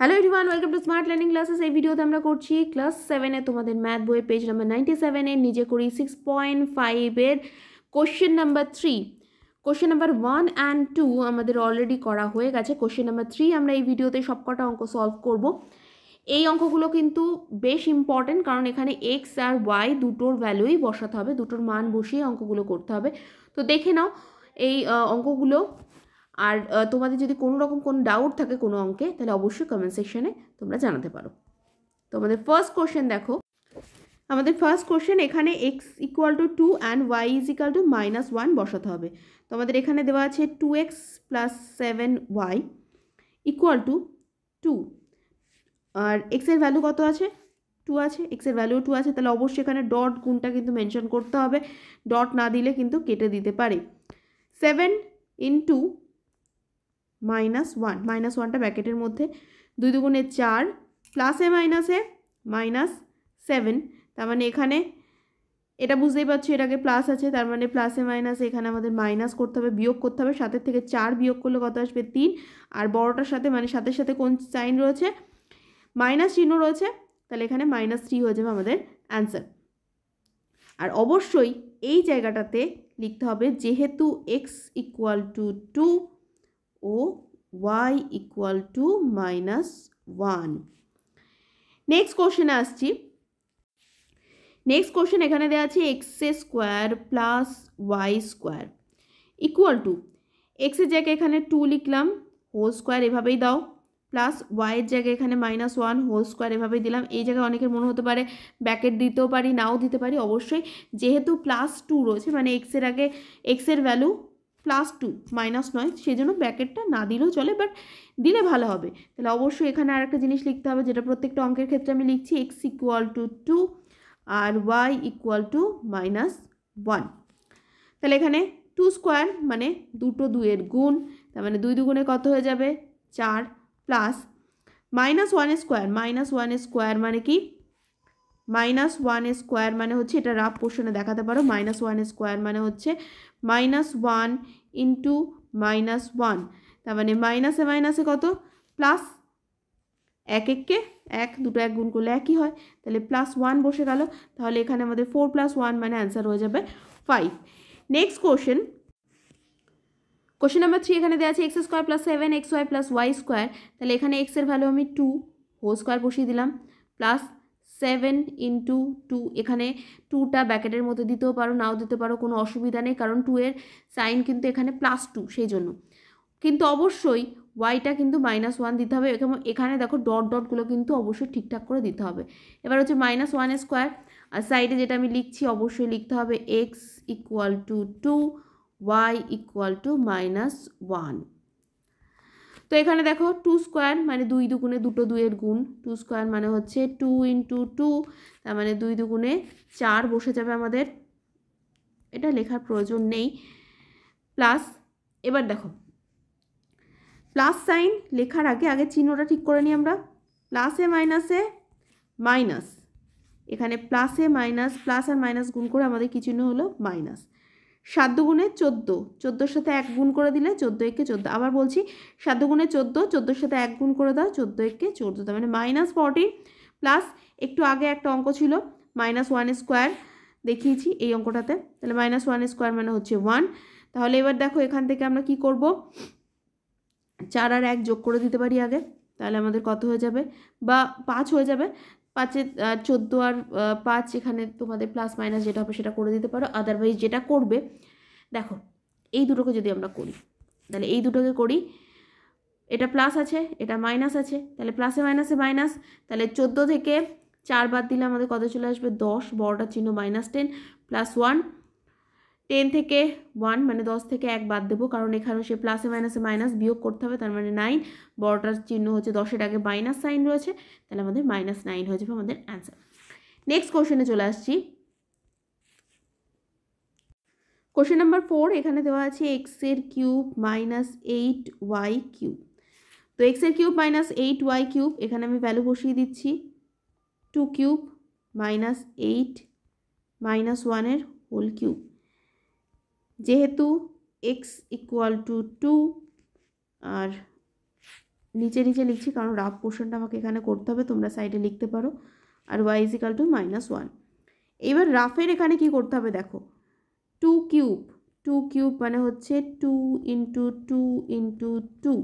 Hello everyone, welcome to smart learning classes. এই ভিডিওতে আমরা করছি ক্লাস 7-এ তোমাদের ম্যাথ বইয়ের পেজ নাম্বার 97-এর নিজে করি 6.5-এর question number 3। Question number 1 and 2 আমাদের অলরেডি করা হয়ে গেছে। কোশ্চেন নাম্বার 3 আমরা এই ভিডিওতে সবকটা অঙ্ক সলভ করব। এই অঙ্কগুলো কিন্তু বেশ ইম্পর্টেন্ট, কারণ এখানে এক্স আর ওয়াই দুটোর ভ্যালুই বসাতে হবে, দুটোর মান বসিয়ে অঙ্কগুলো করতে হবে। তো দেখে নাও এই অঙ্কগুলো। আর তোমাদের যদি কোনো রকম কোনো ডাউট থাকে কোনো অঙ্কে, তাহলে অবশ্যই কমেন্ট সেকশনে তোমরা জানাতে পারো। তো আমাদের ফার্স্ট কোশ্চেন দেখো। আমাদের ফার্স্ট কোশ্চেন, এখানে x equal to 2 and y is equal to -1 বসাতে হবে। তো আমাদের এখানে দেওয়া আছে 2x + 7y ইকুয়াল টু 2। আর এক্সের ভ্যালু কত আছে? 2 আছে। এক্সের ভ্যালু 2 আছে, তাহলে অবশ্যই এখানে ডট গুণটা কিন্তু মেনশন করতে হবে। ডট না দিলে কিন্তু কেটে দিতে পারে। 7 ইন্টু -1, -1টা ব্র্যাকেটের মধ্যে, 2 দুগুণে 4, প্লাসে মাইনাসে -7, তার মানে এখানে এটা বুঝতেই পারছি এটাকে প্লাস আছে, তার মানে প্লাসে মাইনাসে এখানে আমাদের মাইনাস করতে হবে, বিয়োগ করতে হবে। 7 থেকে 4 বিয়োগ করলে কত আসবে? 3। আর বড়টার সাথে মানে সাথে সাথে কোন সাইন রয়েছে? মাইনাস চিহ্ন রয়েছে, তাহলে এখানে -3 হয়ে যাবে আমাদের অ্যান্সার। আর অবশ্যই এই জায়গাটাতে লিখতে হবে যেহেতু x ইকুয়াল টু 2 ও y ইকুয়াল টু -1। নেক্সট কোশ্চেনে আসছি। নেক্সট কোশ্চেন এখানে দেওয়া আছে x² plus y² equal to, এক্সের জায়গায় এখানে 2 লিখলাম, হোল স্কোয়ার এভাবেই দাও, প্লাস ওয়াইয়ের জায়গায় এখানে -1 হোল স্কোয়ার এভাবেই দিলাম। এই জায়গায় অনেকের মনে হতে পারে ব্র্যাকেট দিতেও পারি, নাও দিতে পারি। অবশ্যই যেহেতু +2 রয়েছে, মানে এক্সের আগে এক্সের ভ্যালু +2 মাইনাস নয়, সেই জন্য ব্র্যাকেটটা না দিলেও চলে, বাট দিলে ভালো হবে। তাহলে অবশ্যই এখানে আর একটা জিনিস লিখতে হবে, যেটা প্রত্যেকটা অঙ্কের ক্ষেত্রে আমি লিখছি, x ইকুয়াল টু 2 আর y ইকুয়াল টু -1। তাহলে এখানে 2 স্কোয়ার মানে দুটো 2-এর গুণ, তার মানে 2 দুগুণে কত হয়ে যাবে? 4, প্লাস -1 স্কোয়ার মানে কি? -1 স্কোয়ার মানে হচ্ছে, এটা রাফ পোর্শনে দেখাতে পারো, -1 স্কোয়ার মানে হচ্ছে -1 ইন্টু -1, তার মানে মাইনাসে মাইনাসে কত? প্লাস। এক এককে এক, দুটো এক গুণ করলে একই হয়, তাহলে +1 বসে গেল। তাহলে এখানে আমাদের 4 + 1 মানে অ্যান্সার হয়ে যাবে 5। নেক্সট কোশ্চেন, কোশ্চেন নাম্বার 3 এখানে দেওয়া আছে x² + 7xy + y²। তাহলে এখানে x এর ভ্যালু আমি 2 হোল স্কোয়ার বসিয়ে দিলাম, প্লাস 7 ইন্টু 2, এখানে 2টা ব্র্যাকেটের মধ্যে দিতেও পারো, নাও দিতে পারো, কোনো অসুবিধা নেই, কারণ 2 এর সাইন কিন্তু এখানে +2, সেই জন্য। কিন্তু অবশ্যই ওয়াইটা কিন্তু -1 দিতে হবে। এখানে দেখো ডট ডটগুলো কিন্তু অবশ্যই ঠিকঠাক করে দিতে হবে। এবার হচ্ছে -1², আর সাইডে যেটা আমি লিখছি অবশ্যই লিখতে হবে x equal to 2, y equal to -1। তো এখানে দেখো 2 স্কোয়ার মানে 2 দুগুণে দুটো 2-এর গুণ, 2 স্কোয়ার মানে হচ্ছে 2 ইন্টু 2, তার মানে 2 দুগুণে 4 বসে যাবে আমাদের, এটা লেখার প্রয়োজন নেই, প্লাস। এবার দেখো প্লাস সাইন লেখার আগে আগে চিহ্নটা ঠিক করে নিই আমরা। প্লাসে মাইনাসে মাইনাস, এখানে প্লাসে মাইনাস, প্লাস আর মাইনাস গুণ করে আমাদের কী চিহ্ন হলো? মাইনাস। 7 দুগুণে 14, 14-র সাথে 1 গুণ করে দিলে 14 একে 14। আবার বলছি, 7 দুগুণে 14, 14-র সাথে 1 গুণ করে দাও, 14 একে 14, তার মানে -14, প্লাস একটু আগে একটা অঙ্ক ছিল -1 স্কোয়ার দেখিয়েছি এই অঙ্কটাতে, তাহলে -1 স্কোয়ার মানে হচ্ছে 1। তাহলে এবার দেখো এখান থেকে আমরা কি করব, 4 আর 1 যোগ করে দিতে পারি আগে, তাহলে আমাদের কত হয়ে যাবে? বা 5 হয়ে যাবে। 5-এ 14 আর 5, এখানে তোমাদের প্লাস মাইনাস যেটা হবে সেটা করে দিতে পারো। আদারওয়াইজ যেটা করবে, দেখো এই দুটোকে যদি আমরা করি, তাহলে এই দুটোকে করি, এটা প্লাস আছে এটা মাইনাস আছে, তাহলে প্লাসে মাইনাসে মাইনাস, তাহলে 14 থেকে 4 বাদ দিলে আমাদের কত চলে আসবে? 10, বড়টার চিহ্ন -10, প্লাস 1, 10 থেকে 1 মানে 10 থেকে 1 বাদ দেবো, কারণ এখানেও সে প্লাসে মাইনাসে মাইনাস বিয়োগ করতে হবে, তার মানে 9, বড়টার চিহ্ন হচ্ছে 10-এর আগে মাইনাস সাইন রয়েছে, তাহলে আমাদের -9 হয়ে যাবে আমাদের অ্যান্সার। নেক্সট কোশ্চেনে চলে আসছি। কোশ্চেন নাম্বার 4 এখানে দেওয়া আছে x³ -8y³। তো x³ -8y³ এখানে আমি ভ্যালু বসিয়ে দিচ্ছি, 2³ -8 -1 হোল কিউব। যেহেতু x ইকুয়াল টু 2 আর নিচে নিচে লিখছি কারণ রাফ পোর্শনটা আমাকে এখানে করতে হবে, তোমরা সাইডে লিখতে পারো। আর y ইজিক্যাল টু -1। এবার রাফের এখানে কি করতে হবে দেখো, 2 কিউব মানে হচ্ছে 2 ইন্টু 2 ইন্টু 2,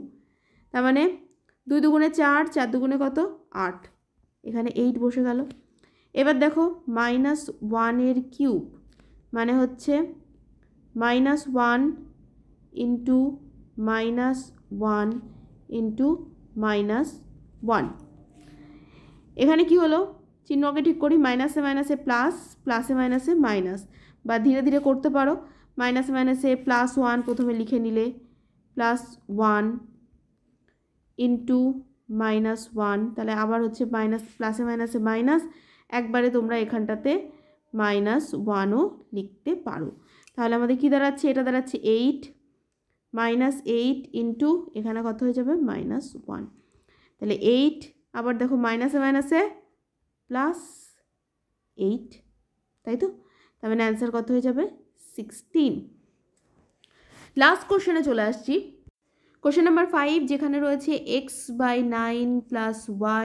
তার মানে 2 দুগুণে 4, 4 দুগুণে কত 8, এখানে 8 বসে গেল। এবার দেখো -1 এর কিউব মানে হচ্ছে -1 ইন্টু -1 ইন্টু -1। এখানে কি হলো, চিহ্নকে ঠিক করি, মাইনাসে মাইনাসে প্লাস, প্লাসে মাইনাসে মাইনাস, বা ধীরে ধীরে করতে পারো। মাইনাসে মাইনাসে +1 প্রথমে লিখে নিলে, +1 ইন্টু -1, তাহলে আবার হচ্ছে মাইনাস, প্লাসে মাইনাসে মাইনাস, একবারে তোমরা এখানটাতে -1ও লিখতে পারো। তাহলে আমাদের কি দাঁড়াচ্ছে, এটা দাঁড়াচ্ছে 8, -8 ইন্টু এখানে কত হয়ে যাবে -1, তাহলে 8, আবার দেখো মাইনাসে মাইনাসে +8, তাই তো, তার মানে অ্যান্সার কত হয়ে যাবে 16। লাস্ট কোশ্চেনে চলে আসছি, কোশ্চেন নাম্বার 5, যেখানে রয়েছে x/9 প্লাস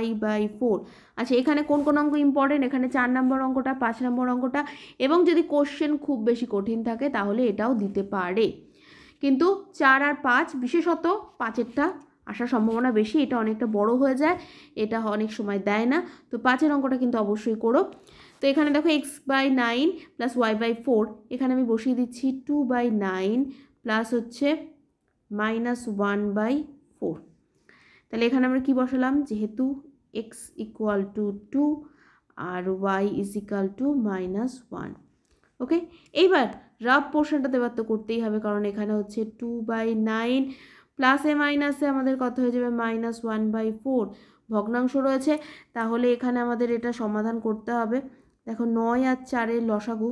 y/4। আচ্ছা, এখানে কোন কোন অঙ্ক ইম্পর্টেন্ট, এখানে 4 নম্বর অঙ্কটা, 5 নম্বর অঙ্কটা, এবং যদি কোশ্চেন খুব বেশি কঠিন থাকে তাহলে এটাও দিতে পারে, কিন্তু 4 আর 5, বিশেষত 5এরটা আসার সম্ভাবনা বেশি, এটা অনেকটা বড় হয়ে যায়, এটা অনেক সময় দেয় না, তো 5এর অঙ্কটা কিন্তু অবশ্যই করো। তো এখানে দেখো x/9 প্লাস y/4, এখানে আমি বসিয়ে দিচ্ছি 2/9 প্লাস হচ্ছে -1/4। তাহলে এখানে আমরা কি বসালাম, যেহেতু x ইকুয়াল টু 2 আর y is equal to -1। Okay, এইবার রাফ পোর্শনটা এবার তো করতেই হবে, কারণ এখানে হচ্ছে 2/9 প্লাসে মাইনাসে আমাদের কত হয়ে যাবে -1/4, ভগ্নাংশ রয়েছে, তাহলে এখানে আমাদের এটা সমাধান করতে হবে। দেখো 9 আর 4-এর লসাগু,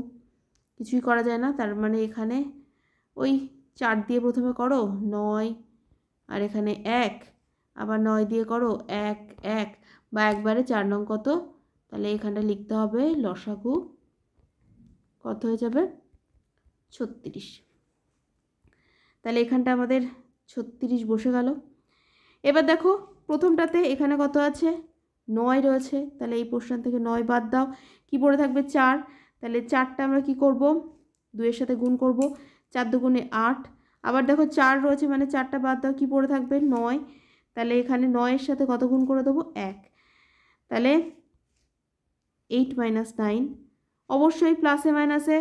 কিছুই করা যায় না, তার মানে এখানে ওই 4 দিয়ে প্রথমে করো 9, আর এখানে 1, আবার 9 দিয়ে করো 1 1, বা একবারে 4 নং কত, তাহলে এখানটা লিখতে হবে লসাগু কত হয়ে যাবে 36। তাহলে এখানটা আমাদের 36 বসে গেল। এবার দেখো প্রথমটাতে এখানে কত আছে 9 রয়েছে, তাহলে এই পোর্শন থেকে 9 বাদ দাও, কি পড়ে থাকবে 4, তাহলে 4টা আমরা কি করব 2 এর সাথে গুণ করব, 4 দুগুণে 8, আবার দেখো 4 রয়েছে মানে 4টা বাদ দাও, কি পড়ে থাকবে 9, তাহলে এখানে 9 এর সাথে কত গুণ করে দেবো 1, তাহলে 8 - 9, অবশ্যই প্লাসে মাইনাসে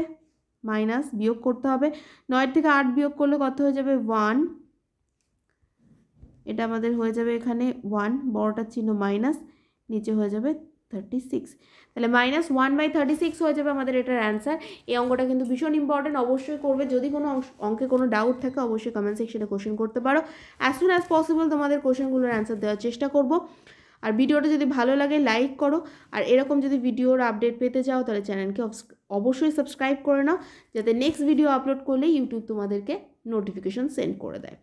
মাইনাস, বিয়োগ করতে হবে, 9 থেকে 8 বিয়োগ করলে কত হয়ে যাবে 1, এটা আমাদের হয়ে যাবে এখানে 1, বড়টার চিহ্ন মাইনাস, নিচে হয়ে যাবে 36, তাহলে -1/36 হয়ে যাবে আমাদের এটার অ্যান্সার। এই অঙ্কটা কিন্তু ভীষণ ইম্পর্টেন্ট, অবশ্যই করবে। যদি কোনো অঙ্কে কোনো ডাউট থাকে অবশ্যই কমেন্ট সেকশনে কোশ্চেন করতে পারো, অ্যাজ সুন অ্যাজ পসিবল তোমাদের কোশ্চেনগুলোর অ্যান্সার দেওয়ার চেষ্টা করব। আর ভিডিওটা যদি ভালো লাগে লাইক করো, আর এরকম যদি ভিডিওর আপডেট পেতে চাও তাহলে চ্যানেলকে অবশ্যই সাবস্ক্রাইব করে নাও, যাতে নেক্সট ভিডিও আপলোড করলে ইউটিউব তোমাদেরকে নোটিফিকেশন সেন্ড করে দেয়।